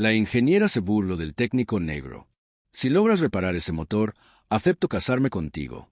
La ingeniera se burló del técnico negro. Si logras reparar ese motor, acepto casarme contigo.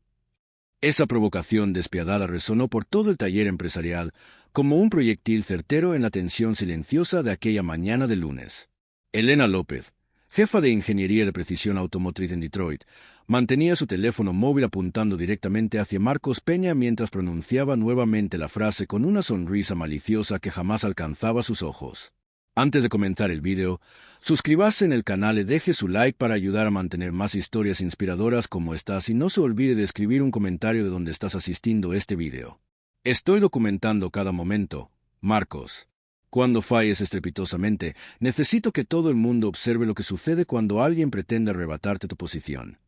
Esa provocación despiadada resonó por todo el taller empresarial como un proyectil certero en la tensión silenciosa de aquella mañana de lunes. Elena López, jefa de ingeniería de precisión automotriz en Detroit, mantenía su teléfono móvil apuntando directamente hacia Marcos Peña mientras pronunciaba nuevamente la frase con una sonrisa maliciosa que jamás alcanzaba sus ojos. Antes de comenzar el vídeo, suscríbase en el canal y deje su like para ayudar a mantener más historias inspiradoras como estas y no se olvide de escribir un comentario de donde estás asistiendo a este vídeo. Estoy documentando cada momento, Marcos. Cuando falles estrepitosamente, necesito que todo el mundo observe lo que sucede cuando alguien pretende arrebatarte tu posición.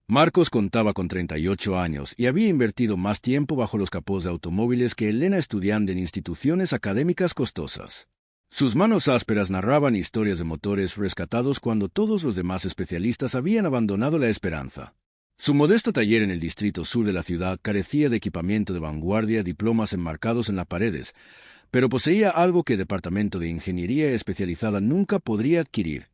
Marcos contaba con 38 años y había invertido más tiempo bajo los capós de automóviles que Elena estudiando en instituciones académicas costosas. Sus manos ásperas narraban historias de motores rescatados cuando todos los demás especialistas habían abandonado la esperanza. Su modesto taller en el distrito sur de la ciudad carecía de equipamiento de vanguardia, diplomas enmarcados en las paredes, pero poseía algo que el departamento de ingeniería especializada nunca podría adquirir: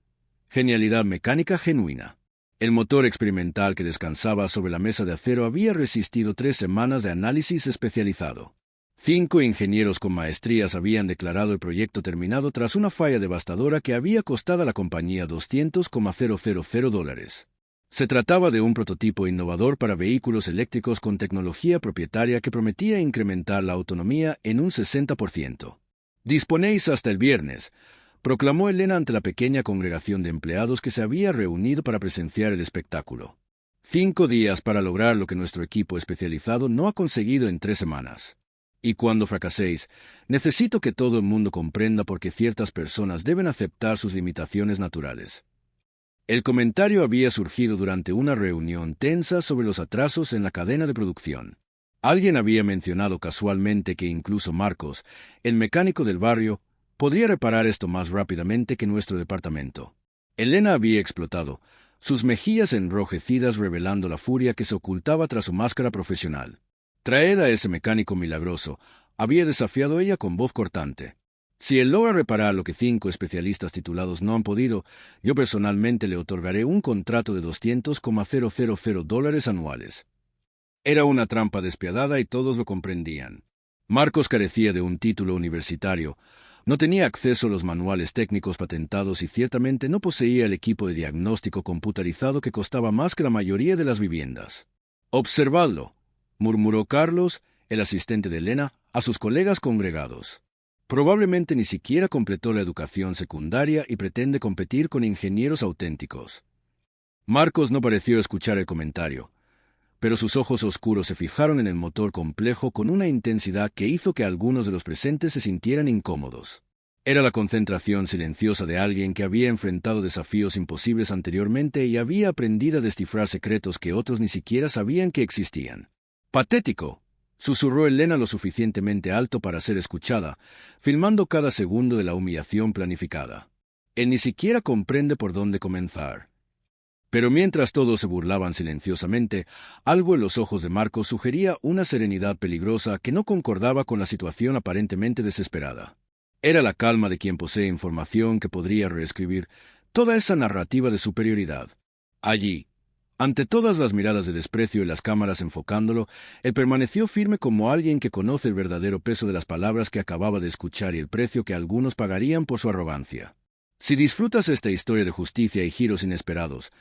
genialidad mecánica genuina. El motor experimental que descansaba sobre la mesa de acero había resistido 3 semanas de análisis especializado. 5 ingenieros con maestrías habían declarado el proyecto terminado tras una falla devastadora que había costado a la compañía $200,000. Se trataba de un prototipo innovador para vehículos eléctricos con tecnología propietaria que prometía incrementar la autonomía en un 60%. «Disponéis hasta el viernes», proclamó Elena ante la pequeña congregación de empleados que se había reunido para presenciar el espectáculo. 5 días para lograr lo que nuestro equipo especializado no ha conseguido en 3 semanas. Y cuando fracaséis, necesito que todo el mundo comprenda por qué ciertas personas deben aceptar sus limitaciones naturales. El comentario había surgido durante una reunión tensa sobre los atrasos en la cadena de producción. Alguien había mencionado casualmente que incluso Marcos, el mecánico del barrio, podría reparar esto más rápidamente que nuestro departamento. Elena había explotado, sus mejillas enrojecidas revelando la furia que se ocultaba tras su máscara profesional. «Traed a ese mecánico milagroso», había desafiado ella con voz cortante. «Si él logra reparar lo que 5 especialistas titulados no han podido, yo personalmente le otorgaré un contrato de $200,000 anuales». Era una trampa despiadada y todos lo comprendían. Marcos carecía de un título universitario, no tenía acceso a los manuales técnicos patentados y ciertamente no poseía el equipo de diagnóstico computarizado que costaba más que la mayoría de las viviendas. «Observadlo», murmuró Carlos, el asistente de Elena, a sus colegas congregados. «Probablemente ni siquiera completó la educación secundaria y pretende competir con ingenieros auténticos». Marcos no pareció escuchar el comentario, pero sus ojos oscuros se fijaron en el motor complejo con una intensidad que hizo que algunos de los presentes se sintieran incómodos. Era la concentración silenciosa de alguien que había enfrentado desafíos imposibles anteriormente y había aprendido a descifrar secretos que otros ni siquiera sabían que existían. «Patético», susurró Elena lo suficientemente alto para ser escuchada, filmando cada segundo de la humillación planificada. «Él ni siquiera comprende por dónde comenzar». Pero mientras todos se burlaban silenciosamente, algo en los ojos de Marcos sugería una serenidad peligrosa que no concordaba con la situación aparentemente desesperada. Era la calma de quien posee información que podría reescribir toda esa narrativa de superioridad. Allí, ante todas las miradas de desprecio y las cámaras enfocándolo, él permaneció firme como alguien que conoce el verdadero peso de las palabras que acababa de escuchar y el precio que algunos pagarían por su arrogancia. Si disfrutas esta historia de justicia y giros inesperados,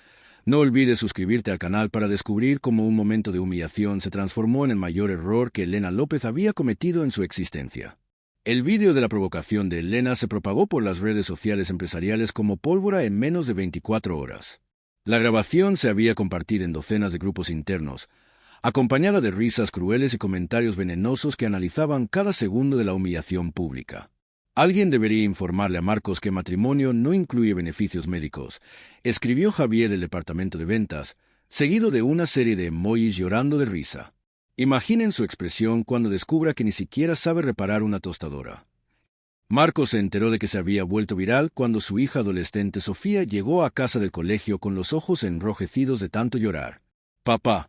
no olvides suscribirte al canal para descubrir cómo un momento de humillación se transformó en el mayor error que Elena López había cometido en su existencia. El vídeo de la provocación de Elena se propagó por las redes sociales empresariales como pólvora en menos de 24 horas. La grabación se había compartido en docenas de grupos internos, acompañada de risas crueles y comentarios venenosos que analizaban cada segundo de la humillación pública. «Alguien debería informarle a Marcos que matrimonio no incluye beneficios médicos», escribió Javier del departamento de ventas, seguido de una serie de emojis llorando de risa. Imaginen su expresión cuando descubra que ni siquiera sabe reparar una tostadora. Marcos se enteró de que se había vuelto viral cuando su hija adolescente Sofía llegó a casa del colegio con los ojos enrojecidos de tanto llorar. «Papá,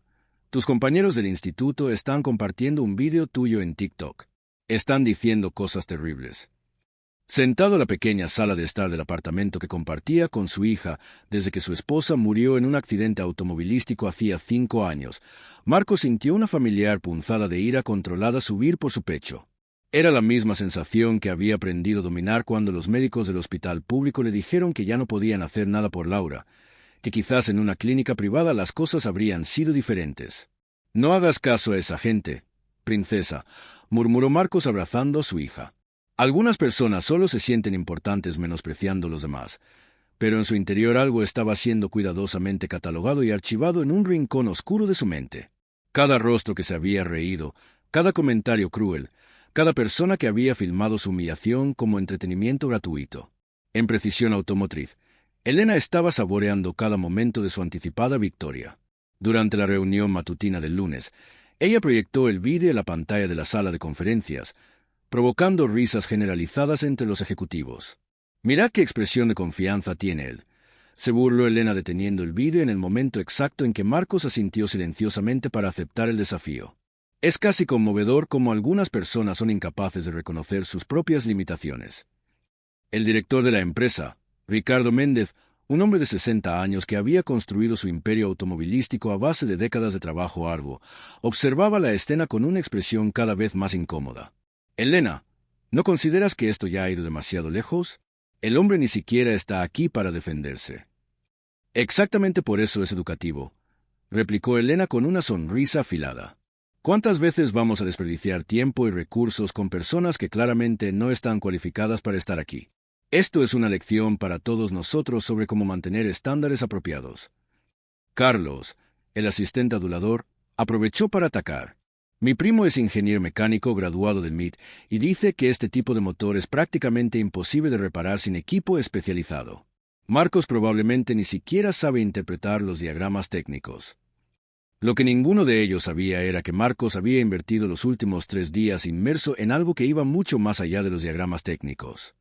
tus compañeros del instituto están compartiendo un vídeo tuyo en TikTok. Están diciendo cosas terribles». Sentado en la pequeña sala de estar del apartamento que compartía con su hija desde que su esposa murió en un accidente automovilístico hacía 5 años, Marcos sintió una familiar punzada de ira controlada subir por su pecho. Era la misma sensación que había aprendido a dominar cuando los médicos del hospital público le dijeron que ya no podían hacer nada por Laura, que quizás en una clínica privada las cosas habrían sido diferentes. «No hagas caso a esa gente, princesa», murmuró Marcos abrazando a su hija. Algunas personas solo se sienten importantes menospreciando a los demás, pero en su interior algo estaba siendo cuidadosamente catalogado y archivado en un rincón oscuro de su mente. Cada rostro que se había reído, cada comentario cruel, cada persona que había filmado su humillación como entretenimiento gratuito. En Precisión Automotriz, Elena estaba saboreando cada momento de su anticipada victoria. Durante la reunión matutina del lunes, ella proyectó el vídeo en la pantalla de la sala de conferencias, provocando risas generalizadas entre los ejecutivos. «Mirad qué expresión de confianza tiene él», se burló Elena deteniendo el vídeo en el momento exacto en que Marcos asintió silenciosamente para aceptar el desafío. Es casi conmovedor cómo algunas personas son incapaces de reconocer sus propias limitaciones. El director de la empresa, Ricardo Méndez, un hombre de 60 años que había construido su imperio automovilístico a base de décadas de trabajo arduo, observaba la escena con una expresión cada vez más incómoda. «Elena, ¿no consideras que esto ya ha ido demasiado lejos? El hombre ni siquiera está aquí para defenderse». «Exactamente por eso es educativo», replicó Elena con una sonrisa afilada. «¿Cuántas veces vamos a desperdiciar tiempo y recursos con personas que claramente no están cualificadas para estar aquí? Esto es una lección para todos nosotros sobre cómo mantener estándares apropiados». Carlos, el asistente adulador, aprovechó para atacar. «Mi primo es ingeniero mecánico graduado del MIT y dice que este tipo de motor es prácticamente imposible de reparar sin equipo especializado. Marcos probablemente ni siquiera sabe interpretar los diagramas técnicos». Lo que ninguno de ellos sabía era que Marcos había invertido los últimos 3 días inmerso en algo que iba mucho más allá de los diagramas técnicos.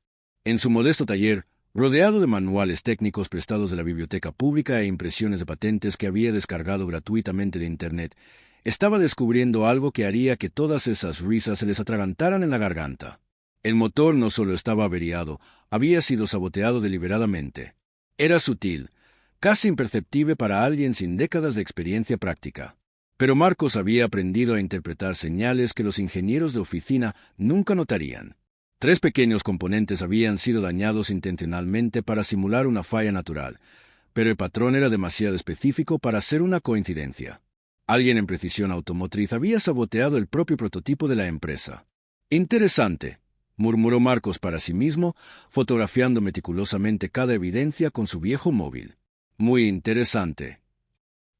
En su modesto taller, rodeado de manuales técnicos prestados de la biblioteca pública e impresiones de patentes que había descargado gratuitamente de Internet, estaba descubriendo algo que haría que todas esas risas se les atragantaran en la garganta. El motor no solo estaba averiado, había sido saboteado deliberadamente. Era sutil, casi imperceptible para alguien sin décadas de experiencia práctica. Pero Marcos había aprendido a interpretar señales que los ingenieros de oficina nunca notarían. 3 pequeños componentes habían sido dañados intencionalmente para simular una falla natural, pero el patrón era demasiado específico para ser una coincidencia. Alguien en Precisión Automotriz había saboteado el propio prototipo de la empresa. «Interesante», murmuró Marcos para sí mismo, fotografiando meticulosamente cada evidencia con su viejo móvil. «Muy interesante».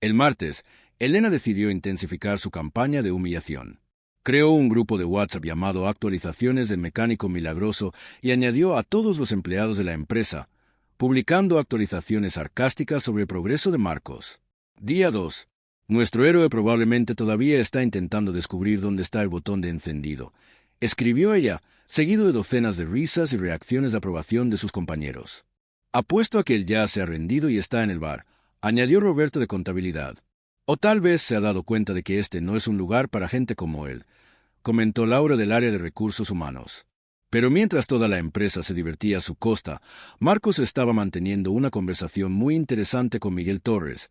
El martes, Elena decidió intensificar su campaña de humillación. Creó un grupo de WhatsApp llamado Actualizaciones del Mecánico Milagroso y añadió a todos los empleados de la empresa, publicando actualizaciones sarcásticas sobre el progreso de Marcos. Día 2. «Nuestro héroe probablemente todavía está intentando descubrir dónde está el botón de encendido», escribió ella, seguido de docenas de risas y reacciones de aprobación de sus compañeros. «Apuesto a que él ya se ha rendido y está en el bar», añadió Roberto de Contabilidad. «O tal vez se ha dado cuenta de que este no es un lugar para gente como él», comentó Laura del área de recursos humanos. Pero mientras toda la empresa se divertía a su costa, Marcos estaba manteniendo una conversación muy interesante con Miguel Torres,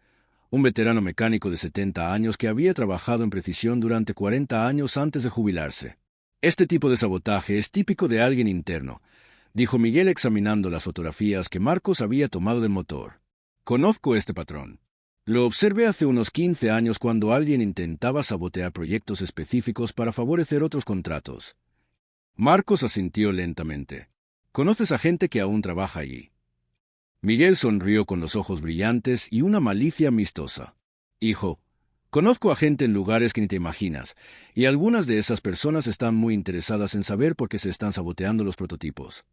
un veterano mecánico de 70 años que había trabajado en Precisión durante 40 años antes de jubilarse. «Este tipo de sabotaje es típico de alguien interno», dijo Miguel examinando las fotografías que Marcos había tomado del motor. «Conozco este patrón. Lo observé hace unos 15 años cuando alguien intentaba sabotear proyectos específicos para favorecer otros contratos». Marcos asintió lentamente. «¿Conoces a gente que aún trabaja allí?» Miguel sonrió con los ojos brillantes y una malicia amistosa. «Hijo, conozco a gente en lugares que ni te imaginas, y algunas de esas personas están muy interesadas en saber por qué se están saboteando los prototipos».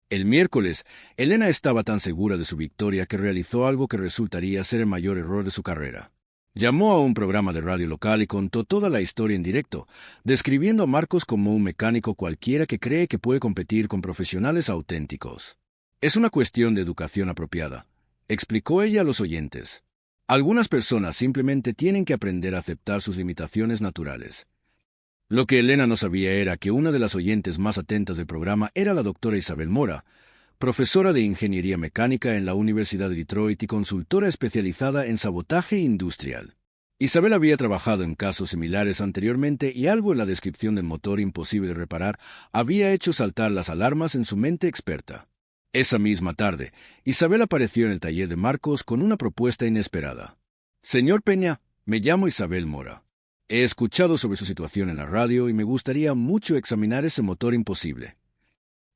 El miércoles, Elena estaba tan segura de su victoria que realizó algo que resultaría ser el mayor error de su carrera. Llamó a un programa de radio local y contó toda la historia en directo, describiendo a Marcos como un mecánico cualquiera que cree que puede competir con profesionales auténticos. «Es una cuestión de educación apropiada», explicó ella a los oyentes. «Algunas personas simplemente tienen que aprender a aceptar sus limitaciones naturales». Lo que Elena no sabía era que una de las oyentes más atentas del programa era la doctora Isabel Mora, profesora de Ingeniería Mecánica en la Universidad de Detroit y consultora especializada en sabotaje industrial. Isabel había trabajado en casos similares anteriormente y algo en la descripción del motor imposible de reparar había hecho saltar las alarmas en su mente experta. Esa misma tarde, Isabel apareció en el taller de Marcos con una propuesta inesperada. «Señor Peña, me llamo Isabel Mora. He escuchado sobre su situación en la radio y me gustaría mucho examinar ese motor imposible».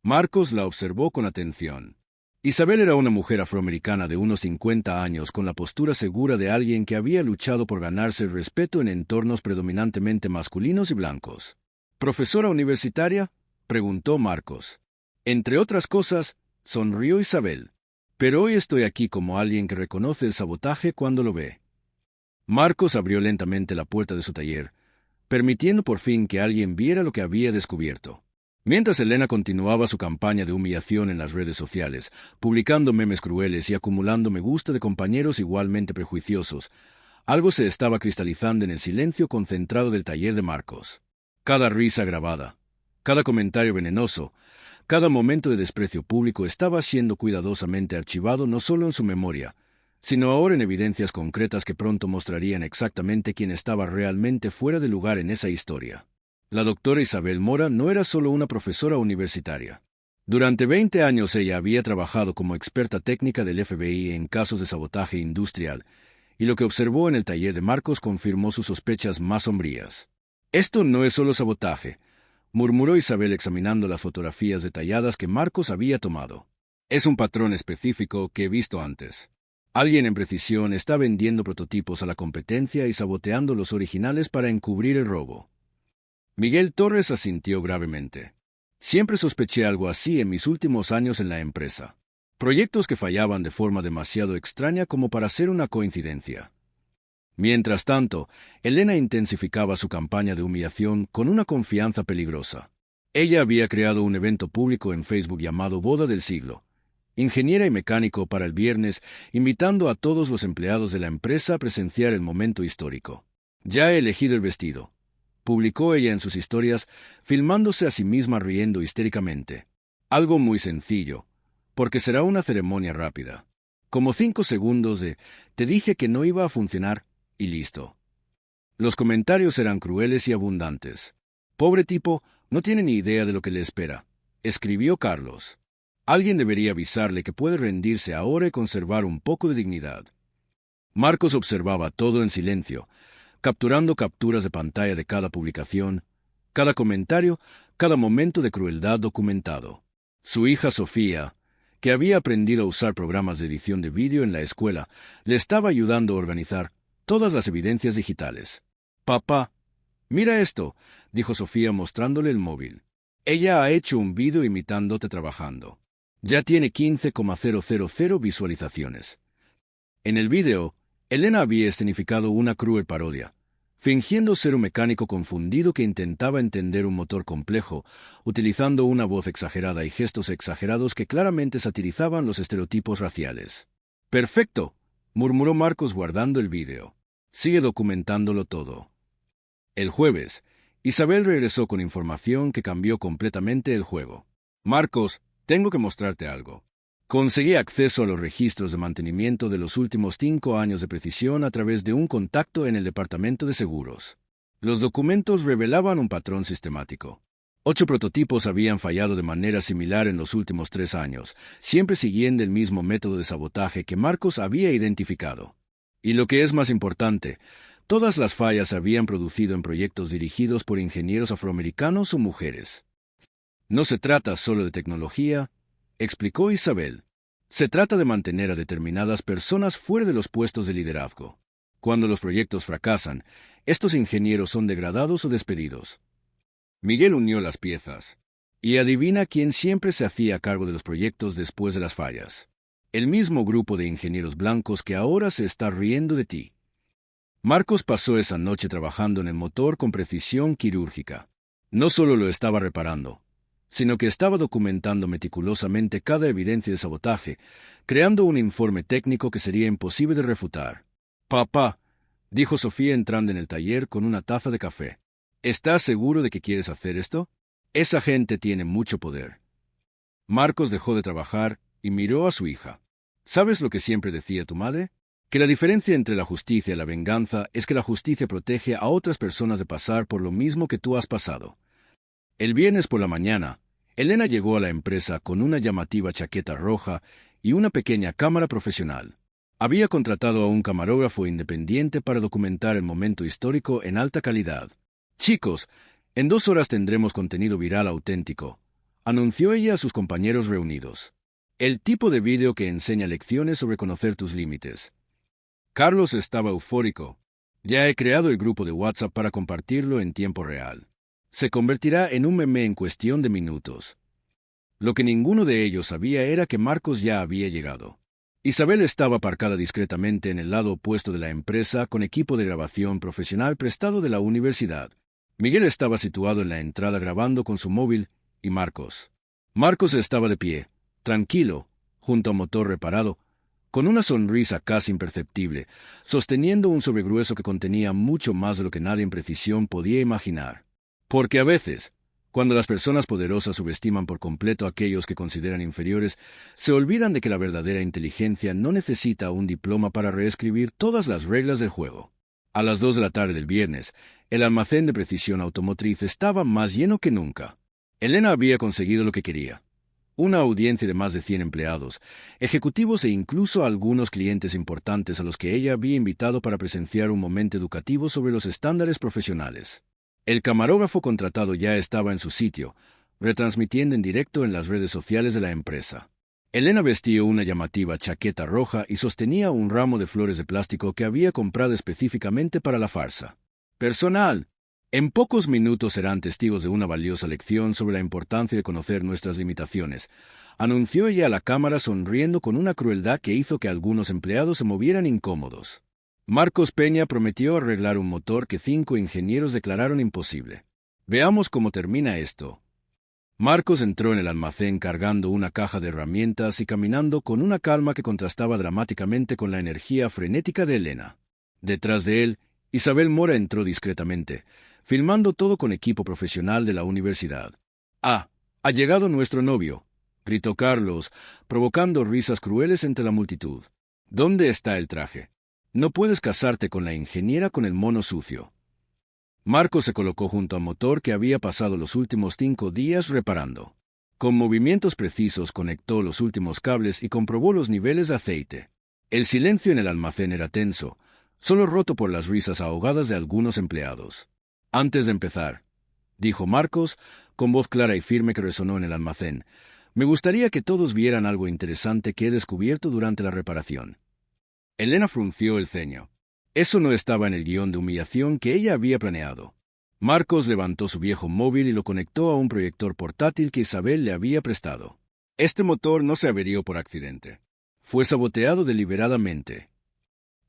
Marcos la observó con atención. Isabel era una mujer afroamericana de unos 50 años con la postura segura de alguien que había luchado por ganarse el respeto en entornos predominantemente masculinos y blancos. «¿Profesora universitaria?», preguntó Marcos. Entre otras cosas, sonrió Isabel. «Pero hoy estoy aquí como alguien que reconoce el sabotaje cuando lo ve». Marcos abrió lentamente la puerta de su taller, permitiendo por fin que alguien viera lo que había descubierto. Mientras Elena continuaba su campaña de humillación en las redes sociales, publicando memes crueles y acumulando me gusta de compañeros igualmente prejuiciosos, algo se estaba cristalizando en el silencio concentrado del taller de Marcos. Cada risa grabada, cada comentario venenoso, cada momento de desprecio público estaba siendo cuidadosamente archivado no solo en su memoria, sino ahora en evidencias concretas que pronto mostrarían exactamente quién estaba realmente fuera de lugar en esa historia. La doctora Isabel Mora no era solo una profesora universitaria. Durante 20 años ella había trabajado como experta técnica del FBI en casos de sabotaje industrial, y lo que observó en el taller de Marcos confirmó sus sospechas más sombrías. «Esto no es solo sabotaje», murmuró Isabel examinando las fotografías detalladas que Marcos había tomado. «Es un patrón específico que he visto antes. Alguien en precisión está vendiendo prototipos a la competencia y saboteando los originales para encubrir el robo». Miguel Torres asintió gravemente. «Siempre sospeché algo así en mis últimos años en la empresa. Proyectos que fallaban de forma demasiado extraña como para ser una coincidencia». Mientras tanto, Elena intensificaba su campaña de humillación con una confianza peligrosa. Ella había creado un evento público en Facebook llamado Boda del Siglo, ingeniera y mecánico para el viernes, invitando a todos los empleados de la empresa a presenciar el momento histórico. «Ya he elegido el vestido», publicó ella en sus historias, filmándose a sí misma riendo histéricamente. «Algo muy sencillo, porque será una ceremonia rápida. Como 5 segundos de «te dije que no iba a funcionar» y listo». Los comentarios eran crueles y abundantes. «Pobre tipo, no tiene ni idea de lo que le espera», escribió Carlos. «Alguien debería avisarle que puede rendirse ahora y conservar un poco de dignidad». Marcos observaba todo en silencio, capturando capturas de pantalla de cada publicación, cada comentario, cada momento de crueldad documentado. Su hija Sofía, que había aprendido a usar programas de edición de vídeo en la escuela, le estaba ayudando a organizar todas las evidencias digitales. «Papá, mira esto», dijo Sofía mostrándole el móvil. «Ella ha hecho un vídeo imitándote trabajando. Ya tiene 15,000 visualizaciones». En el vídeo, Elena había escenificado una cruel parodia, fingiendo ser un mecánico confundido que intentaba entender un motor complejo, utilizando una voz exagerada y gestos exagerados que claramente satirizaban los estereotipos raciales. «Perfecto», murmuró Marcos guardando el vídeo. «Sigue documentándolo todo». El jueves, Isabel regresó con información que cambió completamente el juego. «Marcos, tengo que mostrarte algo. Conseguí acceso a los registros de mantenimiento de los últimos 5 años de precisión a través de un contacto en el departamento de seguros. Los documentos revelaban un patrón sistemático. 8 prototipos habían fallado de manera similar en los últimos 3 años, siempre siguiendo el mismo método de sabotaje que Marcos había identificado. Y lo que es más importante, todas las fallas se habían producido en proyectos dirigidos por ingenieros afroamericanos o mujeres. «No se trata solo de tecnología», explicó Isabel. «Se trata de mantener a determinadas personas fuera de los puestos de liderazgo. Cuando los proyectos fracasan, estos ingenieros son degradados o despedidos». Miguel unió las piezas. «Y adivina quién siempre se hacía cargo de los proyectos después de las fallas. El mismo grupo de ingenieros blancos que ahora se está riendo de ti». Marcos pasó esa noche trabajando en el motor con precisión quirúrgica. No solo lo estaba reparando, sino que estaba documentando meticulosamente cada evidencia de sabotaje, creando un informe técnico que sería imposible de refutar. «Papá», dijo Sofía entrando en el taller con una taza de café. ¿Estás seguro de que quieres hacer esto? Esa gente tiene mucho poder. Marcos dejó de trabajar y miró a su hija. ¿Sabes lo que siempre decía tu madre? Que la diferencia entre la justicia y la venganza es que la justicia protege a otras personas de pasar por lo mismo que tú has pasado. El viernes por la mañana, Elena llegó a la empresa con una llamativa chaqueta roja y una pequeña cámara profesional. Había contratado a un camarógrafo independiente para documentar el momento histórico en alta calidad. Chicos, en 2 horas tendremos contenido viral auténtico, anunció ella a sus compañeros reunidos. El tipo de vídeo que enseña lecciones sobre conocer tus límites. Carlos estaba eufórico. Ya he creado el grupo de WhatsApp para compartirlo en tiempo real. Se convertirá en un meme en cuestión de minutos. Lo que ninguno de ellos sabía era que Marcos ya había llegado. Isabel estaba aparcada discretamente en el lado opuesto de la empresa con equipo de grabación profesional prestado de la universidad. Miguel estaba situado en la entrada grabando con su móvil y Marcos. Marcos estaba de pie, tranquilo, junto a un motor reparado, con una sonrisa casi imperceptible, sosteniendo un sobregrueso que contenía mucho más de lo que nadie en precisión podía imaginar. Porque a veces, cuando las personas poderosas subestiman por completo a aquellos que consideran inferiores, se olvidan de que la verdadera inteligencia no necesita un diploma para reescribir todas las reglas del juego. A las 2 de la tarde del viernes, el almacén de precisión automotriz estaba más lleno que nunca. Elena había conseguido lo que quería. Una audiencia de más de 100 empleados, ejecutivos e incluso algunos clientes importantes a los que ella había invitado para presenciar un momento educativo sobre los estándares profesionales. El camarógrafo contratado ya estaba en su sitio, retransmitiendo en directo en las redes sociales de la empresa. Elena vestía una llamativa chaqueta roja y sostenía un ramo de flores de plástico que había comprado específicamente para la farsa. Personal. En pocos minutos serán testigos de una valiosa lección sobre la importancia de conocer nuestras limitaciones, anunció ella a la cámara sonriendo con una crueldad que hizo que algunos empleados se movieran incómodos. Marcos Peña prometió arreglar un motor que 5 ingenieros declararon imposible. Veamos cómo termina esto. Marcos entró en el almacén cargando una caja de herramientas y caminando con una calma que contrastaba dramáticamente con la energía frenética de Elena. Detrás de él, Isabel Mora entró discretamente, filmando todo con equipo profesional de la universidad. «¡Ah! ¡Ha llegado nuestro novio!», gritó Carlos, provocando risas crueles entre la multitud. «¿Dónde está el traje? No puedes casarte con la ingeniera con el mono sucio». Marcos se colocó junto al motor que había pasado los últimos 5 días reparando. Con movimientos precisos conectó los últimos cables y comprobó los niveles de aceite. El silencio en el almacén era tenso, solo roto por las risas ahogadas de algunos empleados. «Antes de empezar», dijo Marcos, con voz clara y firme que resonó en el almacén, «me gustaría que todos vieran algo interesante que he descubierto durante la reparación». Elena frunció el ceño. Eso no estaba en el guión de humillación que ella había planeado. Marcos levantó su viejo móvil y lo conectó a un proyector portátil que Isabel le había prestado. Este motor no se averió por accidente. Fue saboteado deliberadamente.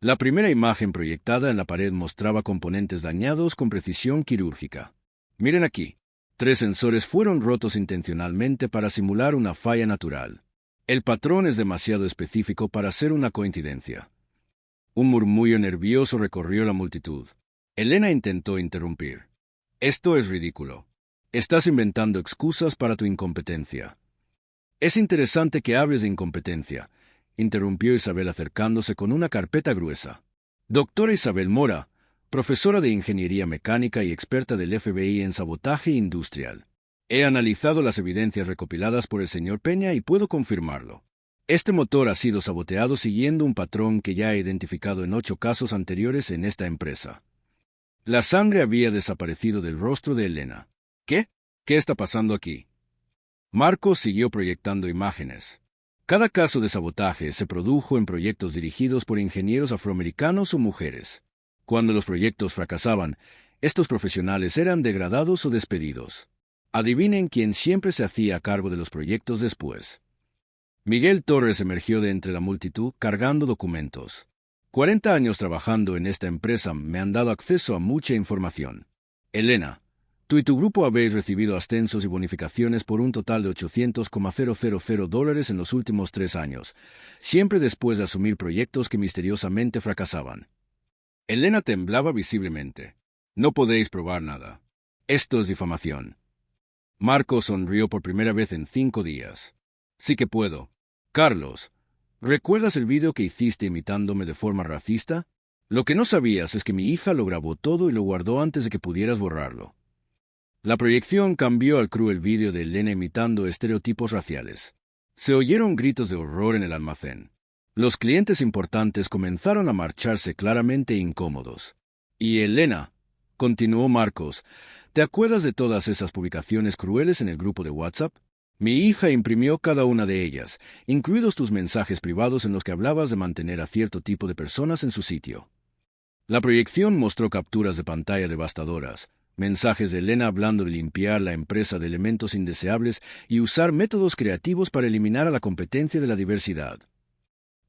La primera imagen proyectada en la pared mostraba componentes dañados con precisión quirúrgica. Miren aquí. 3 sensores fueron rotos intencionalmente para simular una falla natural. El patrón es demasiado específico para ser una coincidencia. Un murmullo nervioso recorrió la multitud. Elena intentó interrumpir. «Esto es ridículo. Estás inventando excusas para tu incompetencia». «Es interesante que hables de incompetencia», interrumpió Isabel acercándose con una carpeta gruesa. «Doctora Isabel Mora, profesora de Ingeniería Mecánica y experta del FBI en sabotaje industrial. He analizado las evidencias recopiladas por el señor Peña y puedo confirmarlo. Este motor ha sido saboteado siguiendo un patrón que ya he identificado en 8 casos anteriores en esta empresa». La sangre había desaparecido del rostro de Elena. «¿Qué? ¿Qué está pasando aquí?». Marcos siguió proyectando imágenes. Cada caso de sabotaje se produjo en proyectos dirigidos por ingenieros afroamericanos o mujeres. Cuando los proyectos fracasaban, estos profesionales eran degradados o despedidos. Adivinen quién siempre se hacía cargo de los proyectos después. Miguel Torres emergió de entre la multitud cargando documentos. 40 años trabajando en esta empresa me han dado acceso a mucha información. Elena, tú y tu grupo habéis recibido ascensos y bonificaciones por un total de $800,000 en los últimos 3 años, siempre después de asumir proyectos que misteriosamente fracasaban. Elena temblaba visiblemente. «No podéis probar nada». Esto es difamación. Marcos sonrió por primera vez en 5 días. Sí que puedo. Carlos, ¿recuerdas el vídeo que hiciste imitándome de forma racista? Lo que no sabías es que mi hija lo grabó todo y lo guardó antes de que pudieras borrarlo. La proyección cambió al cruel vídeo de Elena imitando estereotipos raciales. Se oyeron gritos de horror en el almacén. Los clientes importantes comenzaron a marcharse claramente incómodos. Y Elena, continuó Marcos, ¿te acuerdas de todas esas publicaciones crueles en el grupo de WhatsApp? Mi hija imprimió cada una de ellas, incluidos tus mensajes privados en los que hablabas de mantener a cierto tipo de personas en su sitio. La proyección mostró capturas de pantalla devastadoras, mensajes de Elena hablando de limpiar la empresa de elementos indeseables y usar métodos creativos para eliminar a la competencia de la diversidad.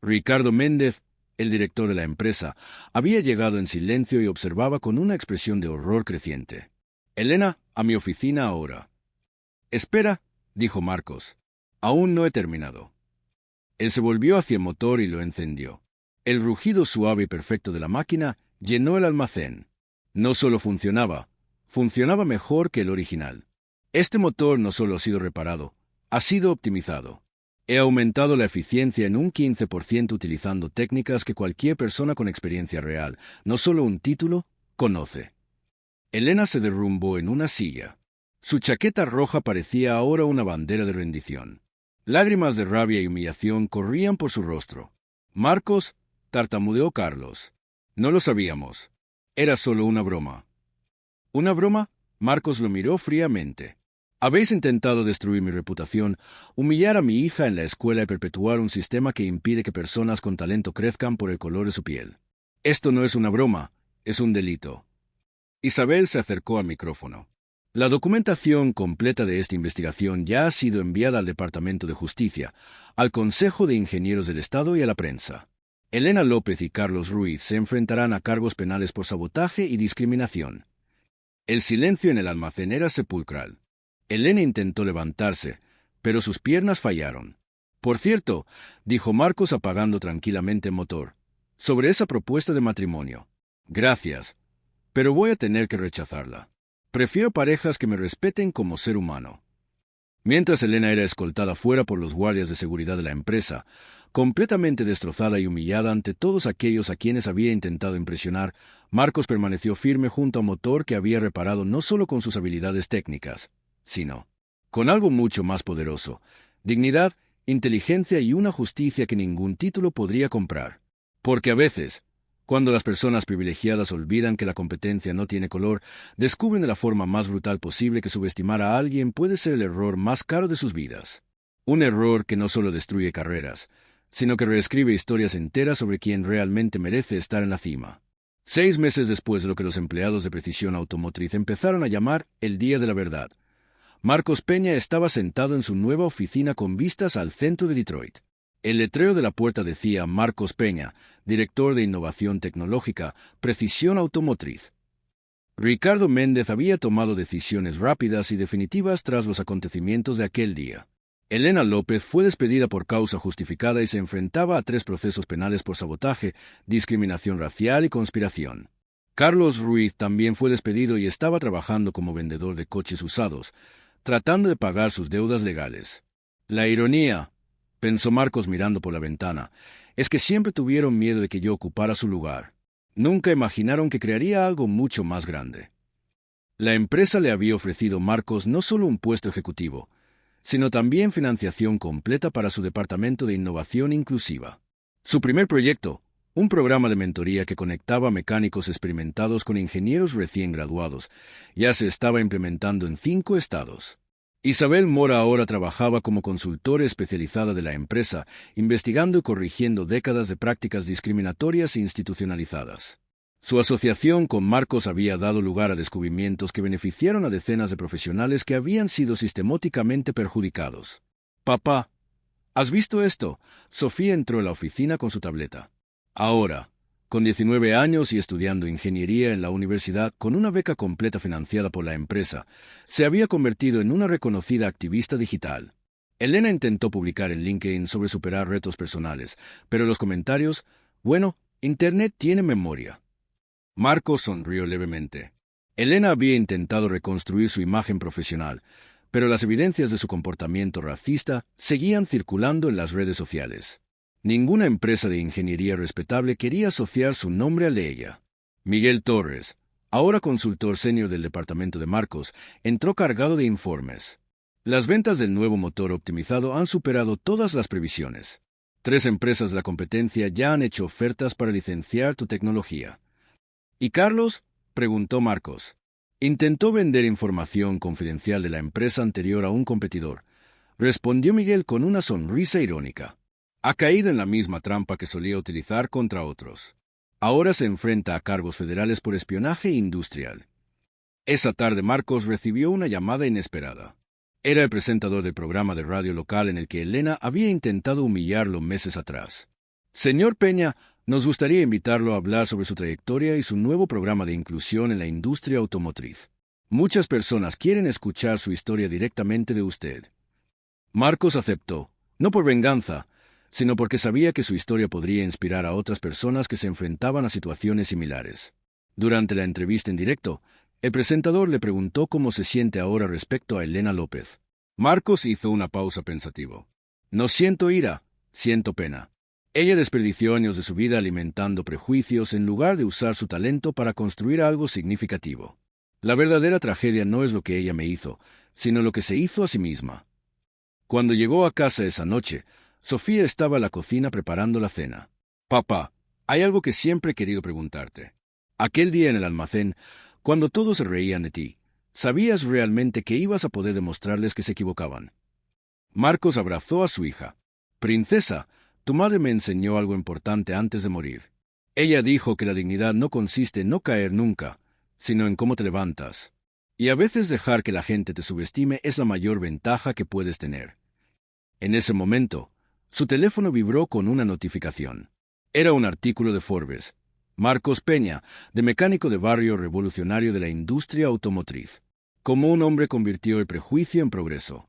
Ricardo Méndez, el director de la empresa, había llegado en silencio y observaba con una expresión de horror creciente. Elena, a mi oficina ahora. Espera, dijo Marcos. Aún no he terminado. Él se volvió hacia el motor y lo encendió. El rugido suave y perfecto de la máquina llenó el almacén. No solo funcionaba mejor que el original. Este motor no solo ha sido reparado, ha sido optimizado. He aumentado la eficiencia en un 15% utilizando técnicas que cualquier persona con experiencia real, no solo un título, conoce. Elena se derrumbó en una silla. Su chaqueta roja parecía ahora una bandera de rendición. Lágrimas de rabia y humillación corrían por su rostro. Marcos, tartamudeó Carlos. No lo sabíamos. Era solo una broma. ¿Una broma? Marcos lo miró fríamente. Habéis intentado destruir mi reputación, humillar a mi hija en la escuela y perpetuar un sistema que impide que personas con talento crezcan por el color de su piel. Esto no es una broma, es un delito. Isabel se acercó al micrófono. La documentación completa de esta investigación ya ha sido enviada al Departamento de Justicia, al Consejo de Ingenieros del Estado y a la prensa. Elena López y Carlos Ruiz se enfrentarán a cargos penales por sabotaje y discriminación. El silencio en el almacén era sepulcral. Elena intentó levantarse, pero sus piernas fallaron. Por cierto, dijo Marcos apagando tranquilamente el motor, sobre esa propuesta de matrimonio. Gracias, pero voy a tener que rechazarla. Prefiero parejas que me respeten como ser humano. Mientras Elena era escoltada fuera por los guardias de seguridad de la empresa, completamente destrozada y humillada ante todos aquellos a quienes había intentado impresionar, Marcos permaneció firme junto a un motor que había reparado no solo con sus habilidades técnicas, sino con algo mucho más poderoso: dignidad, inteligencia y una justicia que ningún título podría comprar. Porque a veces, cuando las personas privilegiadas olvidan que la competencia no tiene color, descubren de la forma más brutal posible que subestimar a alguien puede ser el error más caro de sus vidas. Un error que no solo destruye carreras, sino que reescribe historias enteras sobre quien realmente merece estar en la cima. 6 meses después de lo que los empleados de Precisión Automotriz empezaron a llamar el Día de la Verdad, Marcos Peña estaba sentado en su nueva oficina con vistas al centro de Detroit. El letrero de la puerta decía Marcos Peña, director de Innovación Tecnológica, Precisión Automotriz. Ricardo Méndez había tomado decisiones rápidas y definitivas tras los acontecimientos de aquel día. Elena López fue despedida por causa justificada y se enfrentaba a 3 procesos penales por sabotaje, discriminación racial y conspiración. Carlos Ruiz también fue despedido y estaba trabajando como vendedor de coches usados, tratando de pagar sus deudas legales. La ironía, pensó Marcos mirando por la ventana, es que siempre tuvieron miedo de que yo ocupara su lugar. Nunca imaginaron que crearía algo mucho más grande. La empresa le había ofrecido a Marcos no solo un puesto ejecutivo, sino también financiación completa para su departamento de innovación inclusiva. Su primer proyecto, un programa de mentoría que conectaba mecánicos experimentados con ingenieros recién graduados, ya se estaba implementando en 5 estados. Isabel Mora ahora trabajaba como consultora especializada de la empresa, investigando y corrigiendo décadas de prácticas discriminatorias e institucionalizadas. Su asociación con Marcos había dado lugar a descubrimientos que beneficiaron a decenas de profesionales que habían sido sistemáticamente perjudicados. «Papá, ¿has visto esto?». Sofía entró a la oficina con su tableta. Ahora, con 19 años y estudiando ingeniería en la universidad con una beca completa financiada por la empresa, se había convertido en una reconocida activista digital. Elena intentó publicar en LinkedIn sobre superar retos personales, pero los comentarios, bueno, Internet tiene memoria. Marcos sonrió levemente. Elena había intentado reconstruir su imagen profesional, pero las evidencias de su comportamiento racista seguían circulando en las redes sociales. Ninguna empresa de ingeniería respetable quería asociar su nombre al de ella. Miguel Torres, ahora consultor senior del departamento de Marcos, entró cargado de informes. Las ventas del nuevo motor optimizado han superado todas las previsiones. 3 empresas de la competencia ya han hecho ofertas para licenciar tu tecnología. ¿Y Carlos?, preguntó Marcos. Intentó vender información confidencial de la empresa anterior a un competidor. Respondió Miguel con una sonrisa irónica. Ha caído en la misma trampa que solía utilizar contra otros. Ahora se enfrenta a cargos federales por espionaje industrial. Esa tarde Marcos recibió una llamada inesperada. Era el presentador del programa de radio local en el que Elena había intentado humillarlo meses atrás. Señor Peña, nos gustaría invitarlo a hablar sobre su trayectoria y su nuevo programa de inclusión en la industria automotriz. Muchas personas quieren escuchar su historia directamente de usted. Marcos aceptó, no por venganza, sino porque sabía que su historia podría inspirar a otras personas que se enfrentaban a situaciones similares. Durante la entrevista en directo, el presentador le preguntó cómo se siente ahora respecto a Elena López. Marcos hizo una pausa pensativo. No siento ira, siento pena. Ella desperdició años de su vida alimentando prejuicios en lugar de usar su talento para construir algo significativo. La verdadera tragedia no es lo que ella me hizo, sino lo que se hizo a sí misma. Cuando llegó a casa esa noche, Sofía estaba en la cocina preparando la cena. Papá, hay algo que siempre he querido preguntarte. Aquel día en el almacén, cuando todos se reían de ti, ¿sabías realmente que ibas a poder demostrarles que se equivocaban? Marcos abrazó a su hija. Princesa, tu madre me enseñó algo importante antes de morir. Ella dijo que la dignidad no consiste en no caer nunca, sino en cómo te levantas. Y a veces dejar que la gente te subestime es la mayor ventaja que puedes tener. En ese momento, su teléfono vibró con una notificación. Era un artículo de Forbes. Marcos Peña, de mecánico de barrio revolucionario de la industria automotriz. Cómo un hombre convirtió el prejuicio en progreso.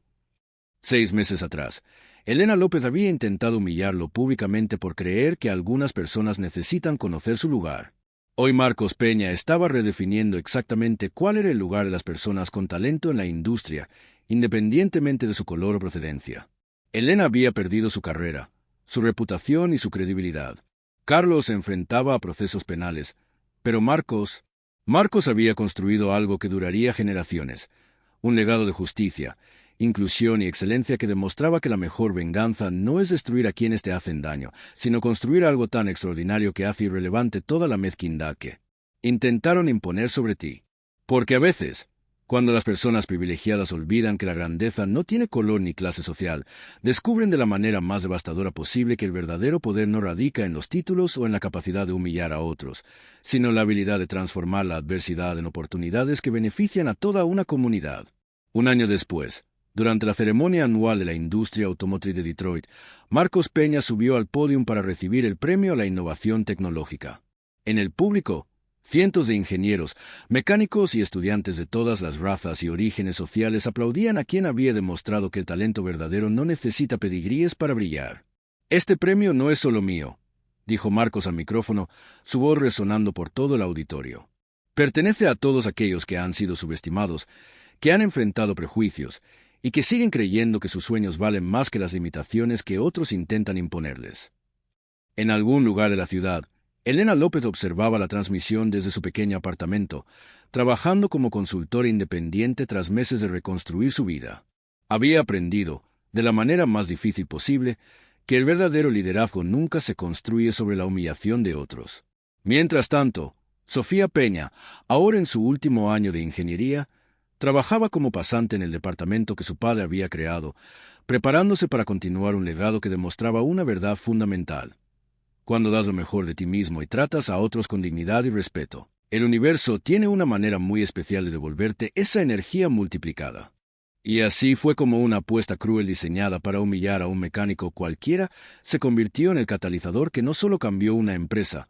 6 meses atrás, Elena López había intentado humillarlo públicamente por creer que algunas personas necesitan conocer su lugar. Hoy Marcos Peña estaba redefiniendo exactamente cuál era el lugar de las personas con talento en la industria, independientemente de su color o procedencia. Elena había perdido su carrera, su reputación y su credibilidad. Carlos se enfrentaba a procesos penales, pero Marcos había construido algo que duraría generaciones, un legado de justicia, inclusión y excelencia que demostraba que la mejor venganza no es destruir a quienes te hacen daño, sino construir algo tan extraordinario que hace irrelevante toda la mezquindad que intentaron imponer sobre ti. Porque a veces, cuando las personas privilegiadas olvidan que la grandeza no tiene color ni clase social, descubren de la manera más devastadora posible que el verdadero poder no radica en los títulos o en la capacidad de humillar a otros, sino en la habilidad de transformar la adversidad en oportunidades que benefician a toda una comunidad. Un año después, durante la ceremonia anual de la industria automotriz de Detroit, Marcos Peña subió al podio para recibir el premio a la innovación tecnológica. En el público, cientos de ingenieros, mecánicos y estudiantes de todas las razas y orígenes sociales aplaudían a quien había demostrado que el talento verdadero no necesita pedigríes para brillar. Este premio no es solo mío, dijo Marcos al micrófono, su voz resonando por todo el auditorio. Pertenece a todos aquellos que han sido subestimados, que han enfrentado prejuicios, y que siguen creyendo que sus sueños valen más que las limitaciones que otros intentan imponerles. En algún lugar de la ciudad, Elena López observaba la transmisión desde su pequeño apartamento, trabajando como consultora independiente tras meses de reconstruir su vida. Había aprendido, de la manera más difícil posible, que el verdadero liderazgo nunca se construye sobre la humillación de otros. Mientras tanto, Sofía Peña, ahora en su último año de ingeniería, trabajaba como pasante en el departamento que su padre había creado, preparándose para continuar un legado que demostraba una verdad fundamental. Cuando das lo mejor de ti mismo y tratas a otros con dignidad y respeto, el universo tiene una manera muy especial de devolverte esa energía multiplicada. Y así fue como una apuesta cruel diseñada para humillar a un mecánico cualquiera se convirtió en el catalizador que no solo cambió una empresa,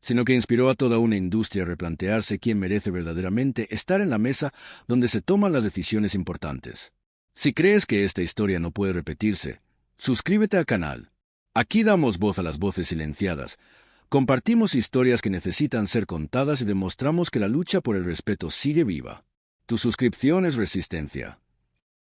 sino que inspiró a toda una industria a replantearse quién merece verdaderamente estar en la mesa donde se toman las decisiones importantes. Si crees que esta historia no puede repetirse, suscríbete al canal. Aquí damos voz a las voces silenciadas, Compartimos historias que necesitan ser contadas y demostramos que la lucha por el respeto sigue viva. Tu suscripción es resistencia.